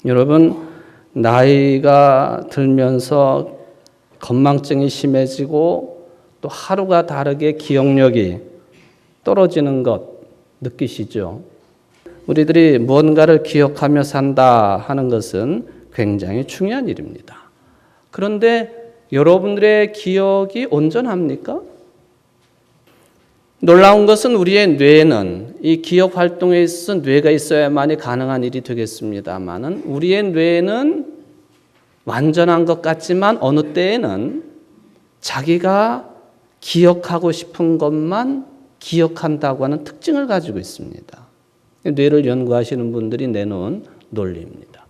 여러분, 나이가 들면서 건망증이 심해지고 또 하루가 다르게 기억력이 떨어지는 것 느끼시죠? 우리들이 무언가를 기억하며 산다 하는 것은 굉장히 중요한 일입니다. 그런데 여러분들의 기억이 온전합니까? 놀라운 것은 우리의 뇌는 이 기억 활동에 있어서 뇌가 있어야만이 가능한 일이 되겠습니다만은 우리의 뇌는 완전한 것 같지만 어느 때에는 자기가 기억하고 싶은 것만 기억한다고 하는 특징을 가지고 있습니다. 뇌를 연구하시는 분들이 내놓은 논리입니다.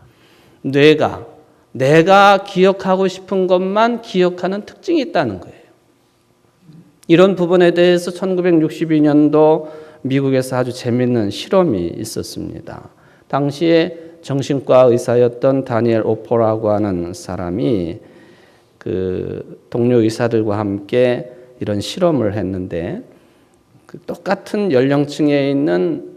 뇌가 내가 기억하고 싶은 것만 기억하는 특징이 있다는 거예요. 이런 부분에 대해서 1962년도 미국에서 아주 재미있는 실험이 있었습니다. 당시에 정신과 의사였던 다니엘 오포라고 하는 사람이 그 동료 의사들과 함께 이런 실험을 했는데 그 똑같은 연령층에 있는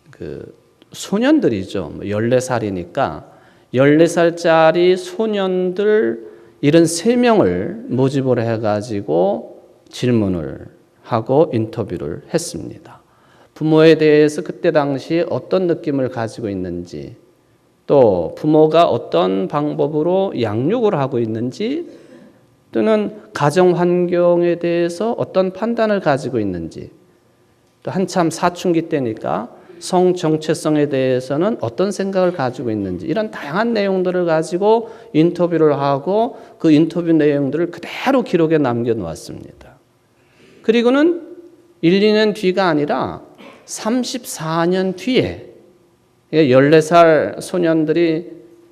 그 소년들이죠. 14살이니까 14살짜리 소년들 73명을 모집을 해가지고 질문을 하고 인터뷰를 했습니다. 부모에 대해서 그때 당시에 어떤 느낌을 가지고 있는지, 또 부모가 어떤 방법으로 양육을 하고 있는지, 또는 가정 환경에 대해서 어떤 판단을 가지고 있는지, 또 한참 사춘기 때니까 성 정체성에 대해서는 어떤 생각을 가지고 있는지, 이런 다양한 내용들을 가지고 인터뷰를 하고 그 인터뷰 내용들을 그대로 기록에 남겨놓았습니다. 그리고는 1, 2년 뒤가 아니라 34년 뒤에 14살 소년들이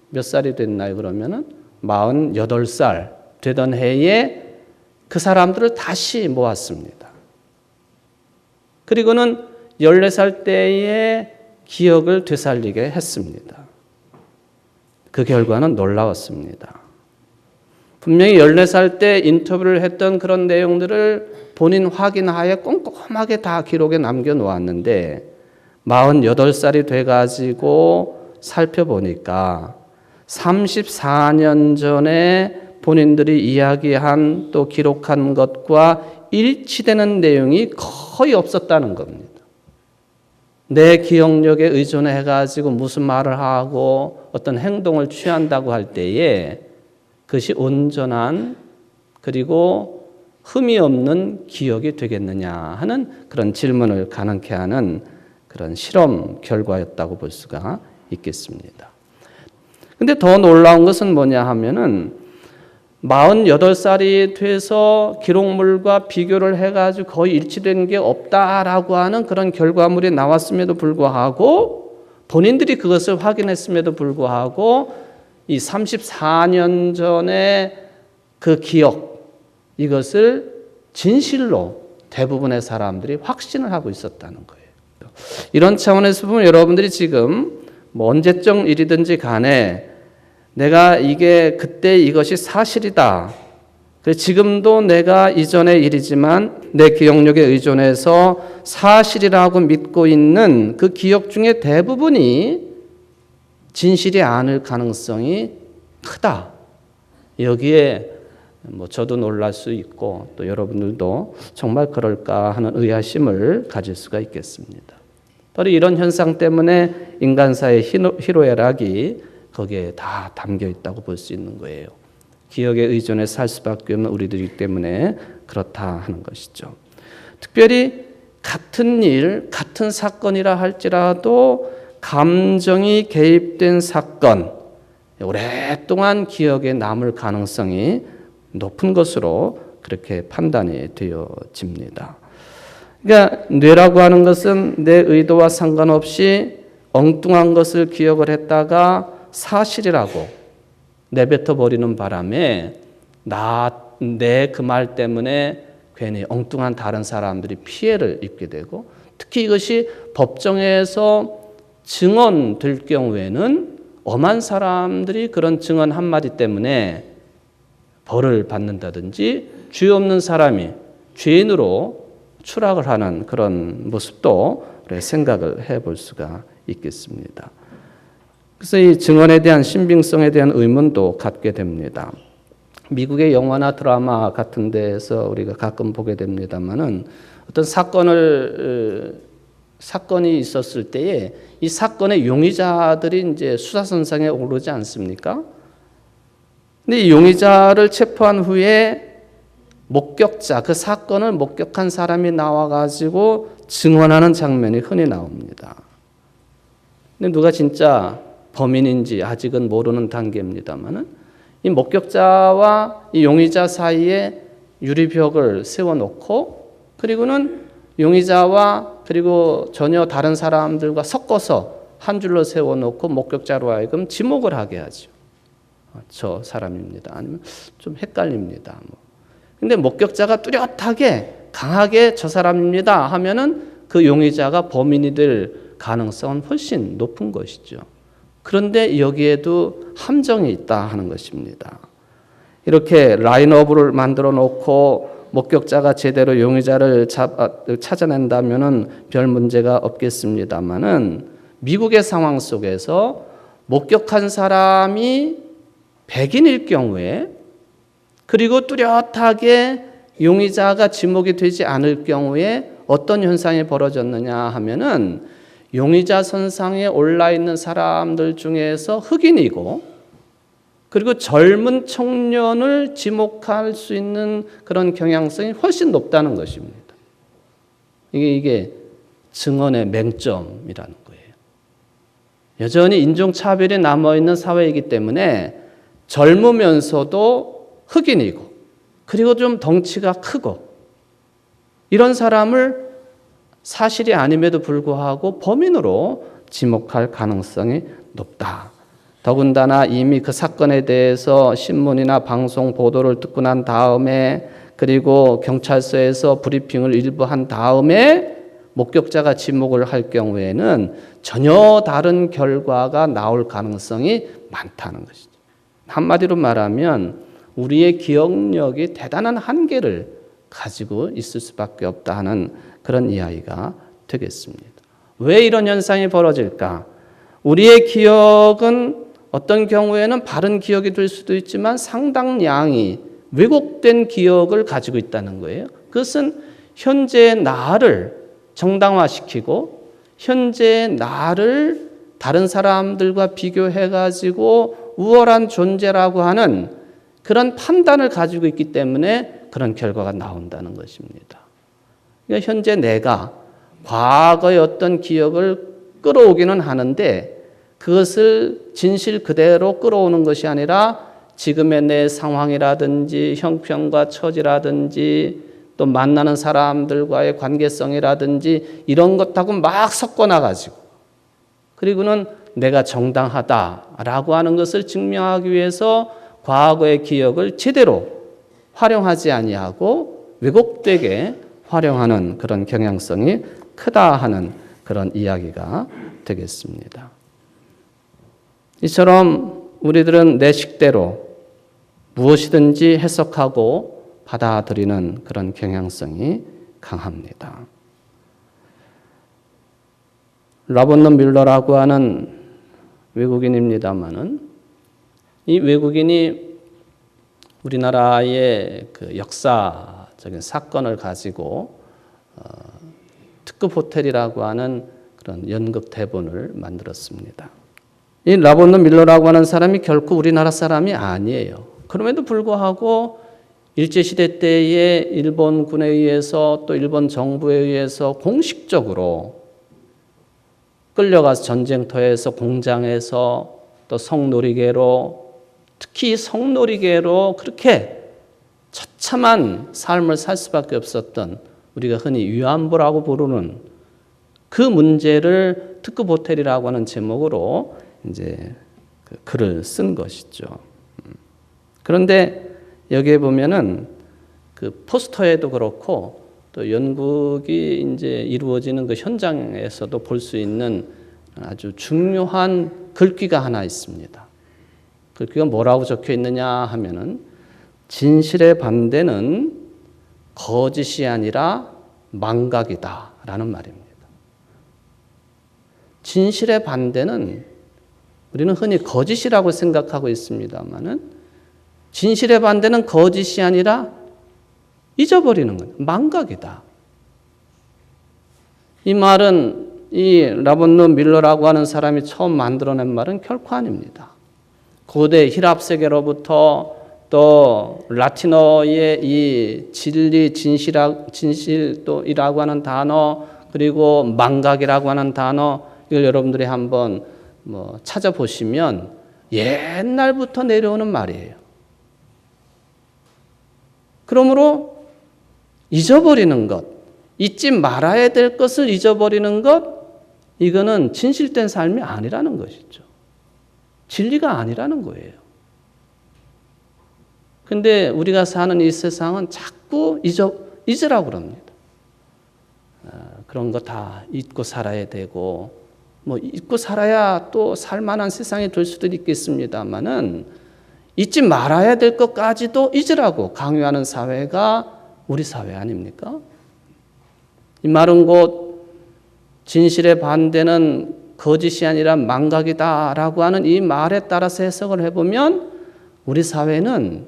몇 살이 됐나요? 그러면은 48살 되던 해에 그 사람들을 다시 모았습니다. 그리고는 14살 때의 기억을 되살리게 했습니다. 그 결과는 놀라웠습니다. 분명히 14살 때 인터뷰를 했던 그런 내용들을 본인 확인하에 꼼꼼하게 다 기록에 남겨놓았는데 48살이 돼가지고 살펴보니까 34년 전에 본인들이 이야기한 또 기록한 것과 일치되는 내용이 거의 없었다는 겁니다. 내 기억력에 의존해가지고 무슨 말을 하고 어떤 행동을 취한다고 할 때에 그것이 온전한 그리고 흠이 없는 기억이 되겠느냐 하는 그런 질문을 가능케 하는 그런 실험 결과였다고 볼 수가 있겠습니다. 근데 더 놀라운 것은 뭐냐 하면은 48살이 돼서 기록물과 비교를 해가지고 거의 일치된 게 없다라고 하는 그런 결과물이 나왔음에도 불구하고 본인들이 그것을 확인했음에도 불구하고 이 34년 전의 그 기억, 이것을 진실로 대부분의 사람들이 확신을 하고 있었다는 거예요. 이런 차원에서 보면 여러분들이 지금 언제적 일이든지 간에 내가 이게 그때 이것이 사실이다. 지금도 내가 이전의 일이지만 내 기억력에 의존해서 사실이라고 믿고 있는 그 기억 중에 대부분이 진실이 아닐 가능성이 크다. 여기에 저도 놀랄 수 있고 또 여러분들도 정말 그럴까 하는 의아심을 가질 수가 있겠습니다. 바로 이런 현상 때문에 인간사의 희로애락이 거기에 다 담겨 있다고 볼 수 있는 거예요. 기억에 의존해 살 수밖에 없는 우리들이기 때문에 그렇다 하는 것이죠. 특별히 같은 일, 같은 사건이라 할지라도 감정이 개입된 사건, 오랫동안 기억에 남을 가능성이 높은 것으로 그렇게 판단이 되어집니다. 그러니까 뇌라고 하는 것은 내 의도와 상관없이 엉뚱한 것을 기억을 했다가 사실이라고 내뱉어 버리는 바람에 내 그 말 때문에 괜히 엉뚱한 다른 사람들이 피해를 입게 되고, 특히 이것이 법정에서 증언될 경우에는 엄한 사람들이 그런 증언 한마디 때문에 벌을 받는다든지 죄 없는 사람이 죄인으로 추락을 하는 그런 모습도 생각을 해볼 수가 있겠습니다. 그래서 이 증언에 대한 신빙성에 대한 의문도 갖게 됩니다. 미국의 영화나 드라마 같은 데에서 우리가 가끔 보게 됩니다만은 어떤 사건이 있었을 때에 이 사건의 용의자들이 이제 수사선상에 오르지 않습니까? 근데 이 용의자를 체포한 후에 목격자, 그 사건을 목격한 사람이 나와가지고 증언하는 장면이 흔히 나옵니다. 근데 누가 진짜 범인인지 아직은 모르는 단계입니다만은 이 목격자와 이 용의자 사이에 유리벽을 세워놓고 그리고는 용의자와 그리고 전혀 다른 사람들과 섞어서 한 줄로 세워놓고 목격자로 하여금 지목을 하게 하죠. 저 사람입니다. 아니면 좀 헷갈립니다. 근데 목격자가 뚜렷하게 강하게 저 사람입니다 하면은 그 용의자가 범인이 될 가능성은 훨씬 높은 것이죠. 그런데 여기에도 함정이 있다 하는 것입니다. 이렇게 라인업을 만들어 놓고 목격자가 제대로 용의자를 찾아낸다면은 별 문제가 없겠습니다만은 미국의 상황 속에서 목격한 사람이 백인일 경우에 그리고 뚜렷하게 용의자가 지목이 되지 않을 경우에 어떤 현상이 벌어졌느냐 하면은 용의자 선상에 올라 있는 사람들 중에서 흑인이고 그리고 젊은 청년을 지목할 수 있는 그런 경향성이 훨씬 높다는 것입니다. 이게 증언의 맹점이라는 거예요. 여전히 인종차별이 남아있는 사회이기 때문에 젊으면서도 흑인이고 그리고 좀 덩치가 크고 이런 사람을 사실이 아님에도 불구하고 범인으로 지목할 가능성이 높다. 더군다나 이미 그 사건에 대해서 신문이나 방송 보도를 듣고 난 다음에 그리고 경찰서에서 브리핑을 일부 한 다음에 목격자가 지목을 할 경우에는 전혀 다른 결과가 나올 가능성이 많다는 것이죠. 한마디로 말하면 우리의 기억력이 대단한 한계를 가지고 있을 수밖에 없다 하는 그런 이야기가 되겠습니다. 왜 이런 현상이 벌어질까? 우리의 기억은 어떤 경우에는 바른 기억이 될 수도 있지만 상당량이 왜곡된 기억을 가지고 있다는 거예요. 그것은 현재의 나를 정당화시키고 현재의 나를 다른 사람들과 비교해가지고 우월한 존재라고 하는 그런 판단을 가지고 있기 때문에 그런 결과가 나온다는 것입니다. 그러니까 현재 내가 과거의 어떤 기억을 끌어오기는 하는데 그것을 진실 그대로 끌어오는 것이 아니라 지금의 내 상황이라든지 형편과 처지라든지 또 만나는 사람들과의 관계성이라든지 이런 것하고 막 섞어놔가지고 그리고는 내가 정당하다라고 하는 것을 증명하기 위해서 과거의 기억을 제대로 활용하지 아니하고 왜곡되게 활용하는 그런 경향성이 크다 하는 그런 이야기가 되겠습니다. 이처럼 우리들은 내 식대로 무엇이든지 해석하고 받아들이는 그런 경향성이 강합니다. 라본너 밀러라고 하는 외국인입니다만은 이 외국인이 우리나라의 그 역사적인 사건을 가지고 특급 호텔이라고 하는 그런 연극 대본을 만들었습니다. 이 라본너 밀러라고 하는 사람이 결코 우리나라 사람이 아니에요. 그럼에도 불구하고 일제시대 때에 일본군에 의해서 또 일본 정부에 의해서 공식적으로 끌려가서 전쟁터에서 공장에서 또 성놀이개로 특히 성놀이개로 그렇게 처참한 삶을 살 수밖에 없었던 우리가 흔히 위안부라고 부르는 그 문제를 특급 호텔이라고 하는 제목으로 이제 그 글을 쓴 것이죠. 그런데 여기에 보면은 그 포스터에도 그렇고 또 연극이 이제 이루어지는 그 현장에서도 볼 수 있는 아주 중요한 글귀가 하나 있습니다. 글귀가 뭐라고 적혀 있느냐 하면은 진실의 반대는 거짓이 아니라 망각이다라는 말입니다. 진실의 반대는 우리는 흔히 거짓이라고 생각하고 있습니다만은 진실의 반대는 거짓이 아니라 잊어버리는 것, 망각이다. 이 말은 이 라본느 밀러라고 하는 사람이 처음 만들어낸 말은 결코 아닙니다. 고대 히랍 세계로부터 또 라틴어의 이 진리, 진실이라고 하는 단어, 그리고 망각이라고 하는 단어, 이걸 여러분들이 한번 찾아보시면 옛날부터 내려오는 말이에요. 그러므로 잊어버리는 것, 잊지 말아야 될 것을 잊어버리는 것, 이거는 진실된 삶이 아니라는 것이죠. 진리가 아니라는 거예요. 근데 우리가 사는 이 세상은 자꾸 잊으라고 그럽니다. 그런 거 다 잊고 살아야 되고, 잊고 살아야 또 살만한 세상이 될 수도 있겠습니다만은, 잊지 말아야 될 것까지도 잊으라고 강요하는 사회가 우리 사회 아닙니까? 이 말은 곧 진실의 반대는 거짓이 아니라 망각이다라고 하는 이 말에 따라서 해석을 해보면 우리 사회는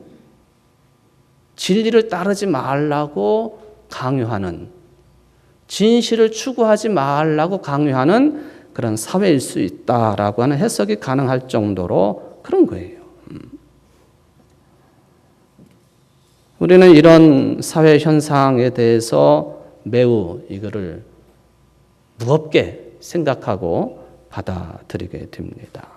진리를 따르지 말라고 강요하는, 진실을 추구하지 말라고 강요하는 그런 사회일 수 있다라고 하는 해석이 가능할 정도로 그런 거예요. 우리는 이런 사회 현상에 대해서 매우 이거를 무겁게 생각하고 받아들이게 됩니다.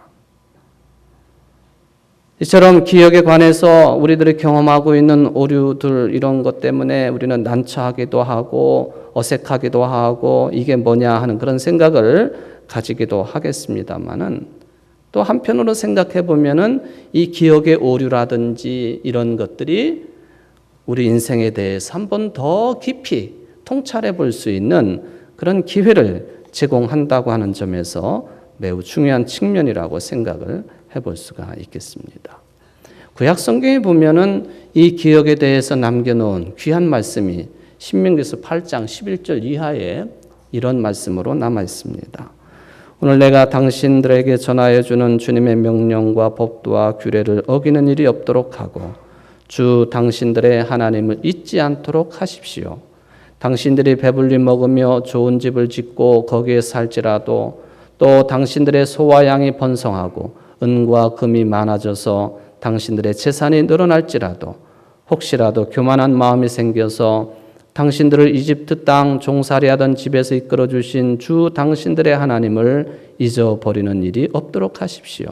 이처럼 기억에 관해서 우리들이 경험하고 있는 오류들, 이런 것 때문에 우리는 난처하기도 하고 어색하기도 하고 이게 뭐냐 하는 그런 생각을 가지기도 하겠습니다만은, 또 한편으로 생각해 보면은 이 기억의 오류라든지 이런 것들이 우리 인생에 대해서 한 번 더 깊이 통찰해 볼 수 있는 그런 기회를 제공한다고 하는 점에서 매우 중요한 측면이라고 생각을 해볼 수가 있겠습니다. 구약 성경에 보면은 이 기억에 대해서 남겨놓은 귀한 말씀이 신명기서 8장 11절 이하에 이런 말씀으로 남아 있습니다. 오늘 내가 당신들에게 전하여 주는 주님의 명령과 법도와 규례를 어기는 일이 없도록 하고 주 당신들의 하나님을 잊지 않도록 하십시오. 당신들이 배불리 먹으며 좋은 집을 짓고 거기에 살지라도, 또 당신들의 소와 양이 번성하고 은과 금이 많아져서 당신들의 재산이 늘어날지라도, 혹시라도 교만한 마음이 생겨서 당신들을 이집트 땅 종살이하던 집에서 이끌어 주신 주 당신들의 하나님을 잊어버리는 일이 없도록 하십시오.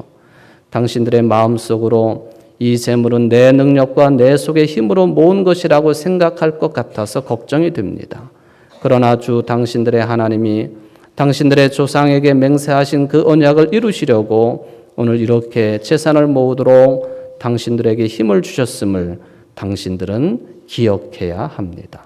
당신들의 마음속으로 이 재물은 내 능력과 내 속의 힘으로 모은 것이라고 생각할 것 같아서 걱정이 됩니다. 그러나 주 당신들의 하나님이 당신들의 조상에게 맹세하신 그 언약을 이루시려고 오늘 이렇게 재산을 모으도록 당신들에게 힘을 주셨음을 당신들은 기억해야 합니다.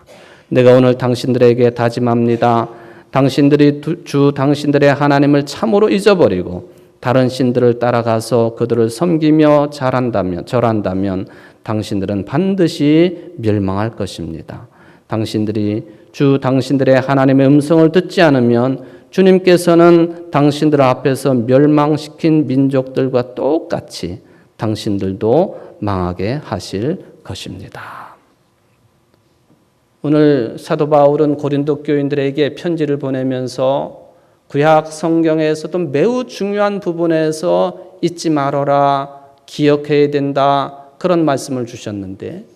내가 오늘 당신들에게 다짐합니다. 당신들이 주 당신들의 하나님을 참으로 잊어버리고 다른 신들을 따라가서 그들을 섬기며 절한다면 당신들은 반드시 멸망할 것입니다. 당신들이 주 당신들의 하나님의 음성을 듣지 않으면 주님께서는 당신들 앞에서 멸망시킨 민족들과 똑같이 당신들도 망하게 하실 것입니다. 오늘 사도 바울은 고린도 교인들에게 편지를 보내면서 구약 성경에서도 매우 중요한 부분에서 잊지 말아라, 기억해야 된다, 그런 말씀을 주셨는데,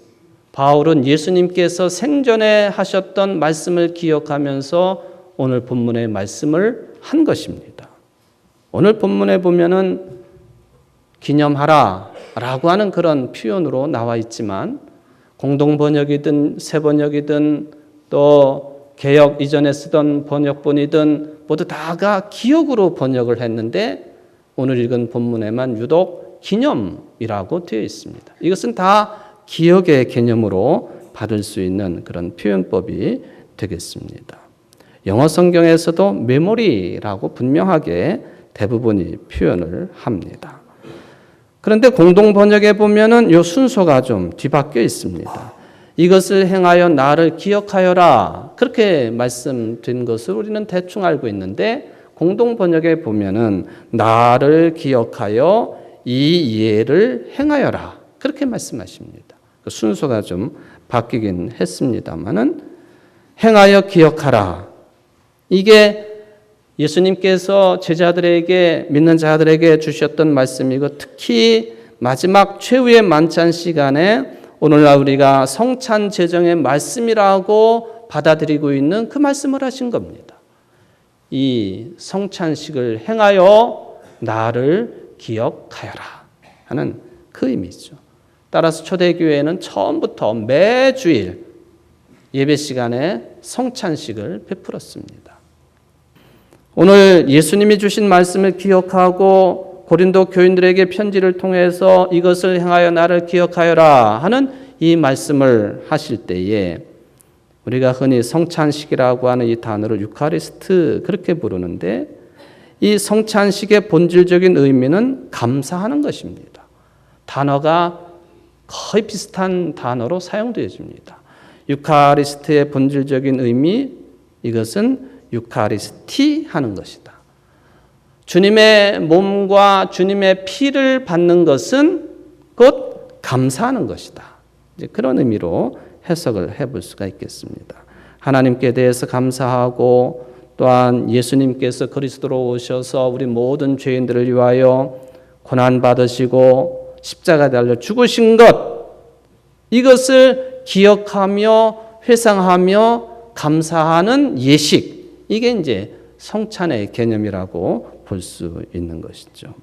바울은 예수님께서 생전에 하셨던 말씀을 기억하면서 오늘 본문의 말씀을 한 것입니다. 오늘 본문에 보면은 기념하라 라고 하는 그런 표현으로 나와 있지만, 공동번역이든 새번역이든 또 개역 이전에 쓰던 번역본이든 모두 다가 기억으로 번역을 했는데 오늘 읽은 본문에만 유독 기념이라고 되어 있습니다. 이것은 다 기억의 개념으로 받을 수 있는 그런 표현법이 되겠습니다. 영어 성경에서도 메모리라고 분명하게 대부분이 표현을 합니다. 그런데 공동 번역에 보면은 이 순서가 좀 뒤바뀌어 있습니다. 이것을 행하여 나를 기억하여라, 그렇게 말씀드린 것을 우리는 대충 알고 있는데 공동 번역에 보면은 나를 기억하여 이 예를 행하여라. 그렇게 말씀하십니다. 그 순서가 좀 바뀌긴 했습니다만은 행하여 기억하라. 이게 예수님께서 제자들에게 믿는 자들에게 주셨던 말씀이고 특히 마지막 최후의 만찬 시간에 오늘날 우리가 성찬 제정의 말씀이라고 받아들이고 있는 그 말씀을 하신 겁니다. 이 성찬식을 행하여 나를 기억하여라 하는 그 의미죠. 따라서 초대교회는 처음부터 매주일 예배 시간에 성찬식을 베풀었습니다. 오늘 예수님이 주신 말씀을 기억하고 고린도 교인들에게 편지를 통해서 이것을 행하여 나를 기억하여라 하는 이 말씀을 하실 때에 우리가 흔히 성찬식이라고 하는 이 단어를 유카리스트 그렇게 부르는데 이 성찬식의 본질적인 의미는 감사하는 것입니다. 단어가 거의 비슷한 단어로 사용되어집니다. 유카리스트의 본질적인 의미 이것은 유카리스티 하는 것이다. 주님의 몸과 주님의 피를 받는 것은 곧 감사하는 것이다. 이제 그런 의미로 해석을 해볼 수가 있겠습니다. 하나님께 대해서 감사하고 또한 예수님께서 그리스도로 오셔서 우리 모든 죄인들을 위하여 고난 받으시고 십자가에 달려 죽으신 것 이것을 기억하며 회상하며 감사하는 예식 이게 이제 성찬의 개념이라고 볼 수 있는 것이죠.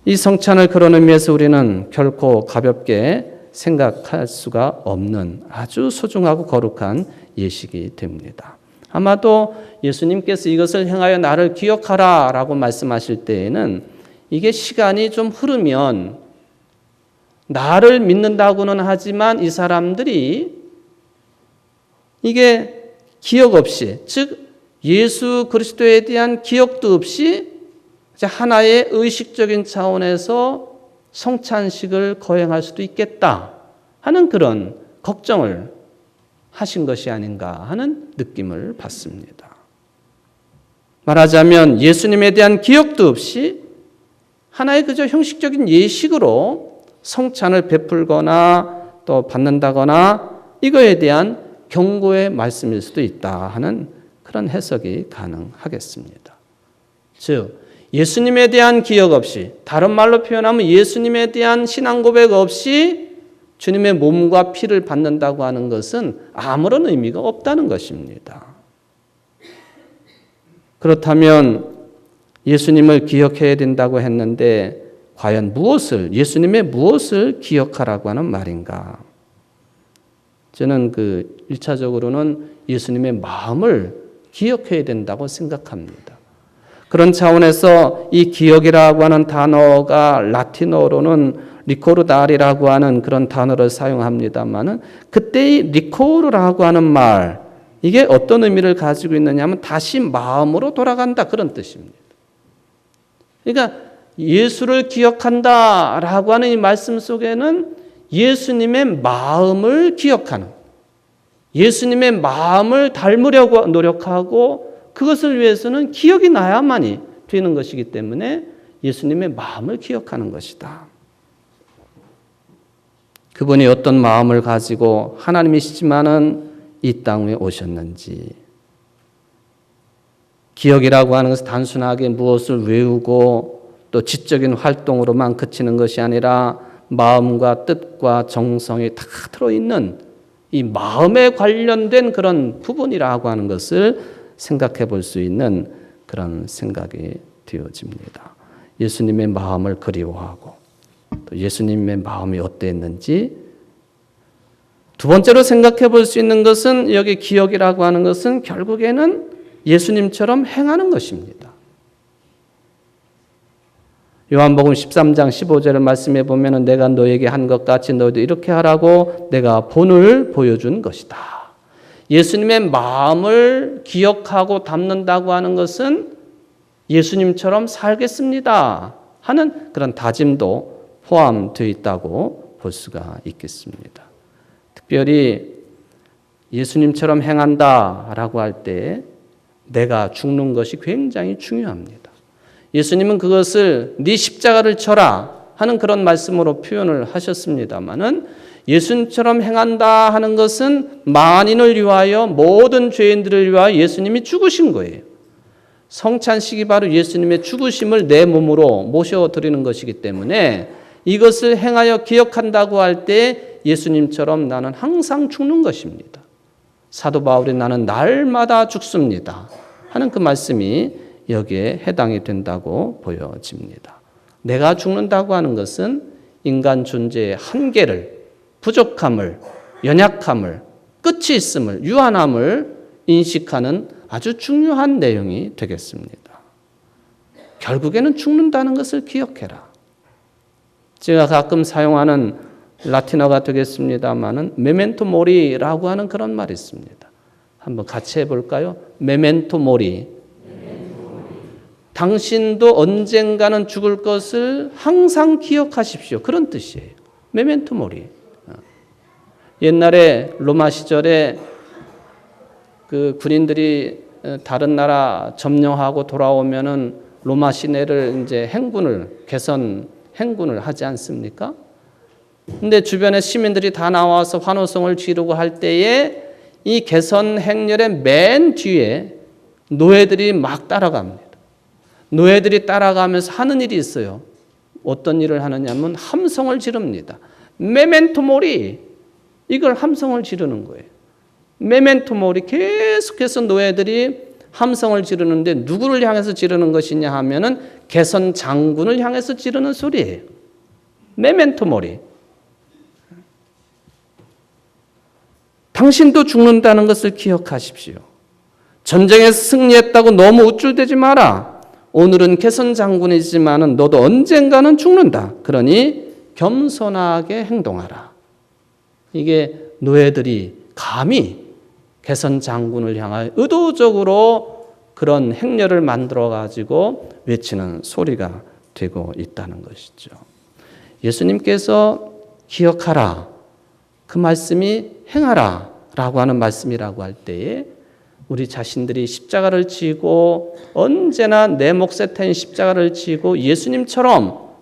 이 성찬을 그런 의미에서 우리는 결코 가볍게 생각할 수가 없는 아주 소중하고 거룩한 예식이 됩니다. 아마도 예수님께서 이것을 행하여 나를 기억하라 라고 말씀하실 때에는 이게 시간이 좀 흐르면 나를 믿는다고는 하지만 이 사람들이 이게 기억 없이 즉 예수 그리스도에 대한 기억도 없이 하나의 의식적인 차원에서 성찬식을 거행할 수도 있겠다 하는 그런 걱정을 하신 것이 아닌가 하는 느낌을 받습니다. 말하자면 예수님에 대한 기억도 없이 하나의 그저 형식적인 예식으로 성찬을 베풀거나 또 받는다거나 이거에 대한 경고의 말씀일 수도 있다 하는 그런 해석이 가능하겠습니다. 즉 예수님에 대한 기억 없이 다른 말로 표현하면 예수님에 대한 신앙 고백 없이 주님의 몸과 피를 받는다고 하는 것은 아무런 의미가 없다는 것입니다. 그렇다면 예수님을 기억해야 된다고 했는데 과연 예수님의 무엇을 기억하라고 하는 말인가? 저는 1차적으로는 예수님의 마음을 기억해야 된다고 생각합니다. 그런 차원에서 이 기억이라고 하는 단어가 라틴어로는 리코르다리라고 하는 그런 단어를 사용합니다만은 그때의 리코르라고 하는 말 이게 어떤 의미를 가지고 있느냐 하면 다시 마음으로 돌아간다 그런 뜻입니다. 그러니까 예수를 기억한다라고 하는 이 말씀 속에는 예수님의 마음을 기억하는 예수님의 마음을 닮으려고 노력하고 그것을 위해서는 기억이 나야만이 되는 것이기 때문에 예수님의 마음을 기억하는 것이다. 그분이 어떤 마음을 가지고 하나님이시지만은 이 땅에 오셨는지 기억이라고 하는 것은 단순하게 무엇을 외우고 또 지적인 활동으로만 그치는 것이 아니라 마음과 뜻과 정성이 다 들어있는 이 마음에 관련된 그런 부분이라고 하는 것을 생각해 볼 수 있는 그런 생각이 되어집니다. 예수님의 마음을 그리워하고 또 예수님의 마음이 어땠는지 두 번째로 생각해 볼 수 있는 것은 여기 기억이라고 하는 것은 결국에는 예수님처럼 행하는 것입니다. 요한복음 13장 15절을 말씀해 보면 내가 너에게 한 것 같이 너희도 이렇게 하라고 내가 본을 보여준 것이다. 예수님의 마음을 기억하고 담는다고 하는 것은 예수님처럼 살겠습니다 하는 그런 다짐도 포함되어 있다고 볼 수가 있겠습니다. 특별히 예수님처럼 행한다라고 할 때 내가 죽는 것이 굉장히 중요합니다. 예수님은 그것을 네 십자가를 져라 하는 그런 말씀으로 표현을 하셨습니다마는 예수님처럼 행한다 하는 것은 만인을 위하여 모든 죄인들을 위하여 예수님이 죽으신 거예요. 성찬식이 바로 예수님의 죽으심을 내 몸으로 모셔드리는 것이기 때문에 이것을 행하여 기억한다고 할 때 예수님처럼 나는 항상 죽는 것입니다. 사도 바울이 나는 날마다 죽습니다 하는 그 말씀이 여기에 해당이 된다고 보여집니다. 내가 죽는다고 하는 것은 인간 존재의 한계를, 부족함을, 연약함을, 끝이 있음을, 유한함을 인식하는 아주 중요한 내용이 되겠습니다. 결국에는 죽는다는 것을 기억해라. 제가 가끔 사용하는 라틴어가 되겠습니다마는 메멘토 모리라고 하는 그런 말이 있습니다. 한번 같이 해볼까요? 메멘토 모리. 당신도 언젠가는 죽을 것을 항상 기억하십시오. 그런 뜻이에요. 메멘토 모리. 옛날에 로마 시절에 그 군인들이 다른 나라 점령하고 돌아오면은 로마 시내를 이제 개선 행군을 하지 않습니까? 근데 주변에 시민들이 다 나와서 환호성을 지르고 할 때에 이 개선 행렬의 맨 뒤에 노예들이 막 따라갑니다. 노예들이 따라가면서 하는 일이 있어요. 어떤 일을 하느냐면 함성을 지릅니다. 메멘토 모리. 이걸 함성을 지르는 거예요. 메멘토 모리. 계속해서 노예들이 함성을 지르는데 누구를 향해서 지르는 것이냐 하면은 개선 장군을 향해서 지르는 소리예요. 메멘토 모리. 당신도 죽는다는 것을 기억하십시오. 전쟁에서 승리했다고 너무 우쭐대지 마라. 오늘은 개선 장군이지만은 너도 언젠가는 죽는다. 그러니 겸손하게 행동하라. 이게 노예들이 감히 개선 장군을 향하여 의도적으로 그런 행렬을 만들어 가지고 외치는 소리가 되고 있다는 것이죠. 예수님께서 기억하라. 그 말씀이 행하라 라고 하는 말씀이라고 할 때에 우리 자신들이 십자가를 지고 언제나 내 몫에 탄 십자가를 지고 예수님처럼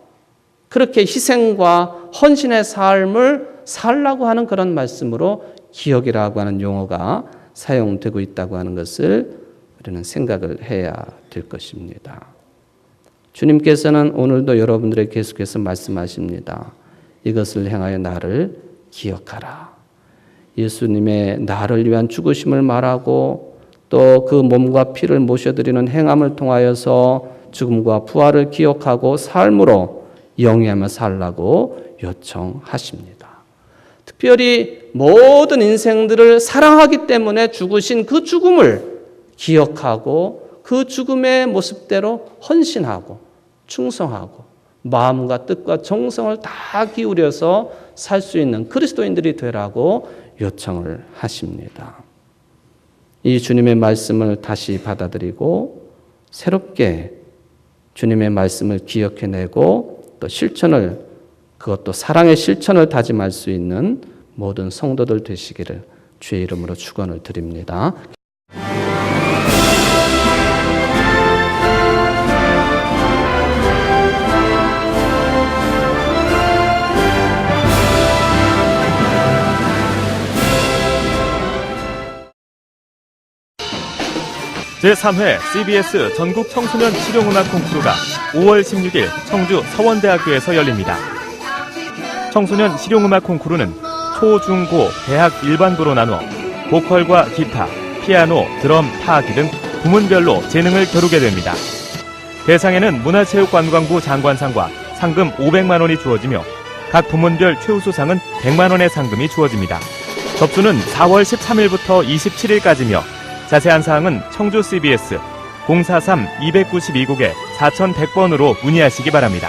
그렇게 희생과 헌신의 삶을 살라고 하는 그런 말씀으로 기억이라고 하는 용어가 사용되고 있다고 하는 것을 우리는 생각을 해야 될 것입니다. 주님께서는 오늘도 여러분들에게 계속해서 말씀하십니다. 이것을 행하여 나를 기억하라. 예수님의 나를 위한 죽으심을 말하고 또 그 몸과 피를 모셔드리는 행함을 통하여서 죽음과 부활을 기억하고 삶으로 영위하며 살라고 요청하십니다. 특별히 모든 인생들을 사랑하기 때문에 죽으신 그 죽음을 기억하고 그 죽음의 모습대로 헌신하고 충성하고 마음과 뜻과 정성을 다 기울여서 살 수 있는 그리스도인들이 되라고 요청을 하십니다. 이 주님의 말씀을 다시 받아들이고 새롭게 주님의 말씀을 기억해내고 또 실천을 그것도 사랑의 실천을 다짐할 수 있는 모든 성도들 되시기를 주의 이름으로 축원을 드립니다. 제3회 CBS 전국 청소년 실용음악 콩쿠르가 5월 16일 청주 서원대학교에서 열립니다. 청소년 실용음악 콩쿠르는 초, 중, 고, 대학 일반부로 나누어 보컬과 기타, 피아노, 드럼, 타악기 등 부문별로 재능을 겨루게 됩니다. 대상에는 문화체육관광부 장관상과 상금 500만 원이 주어지며 각 부문별 최우수상은 100만 원의 상금이 주어집니다. 접수는 4월 13일부터 27일까지며 자세한 사항은 청주 CBS 043-292국에 4100번으로 문의하시기 바랍니다.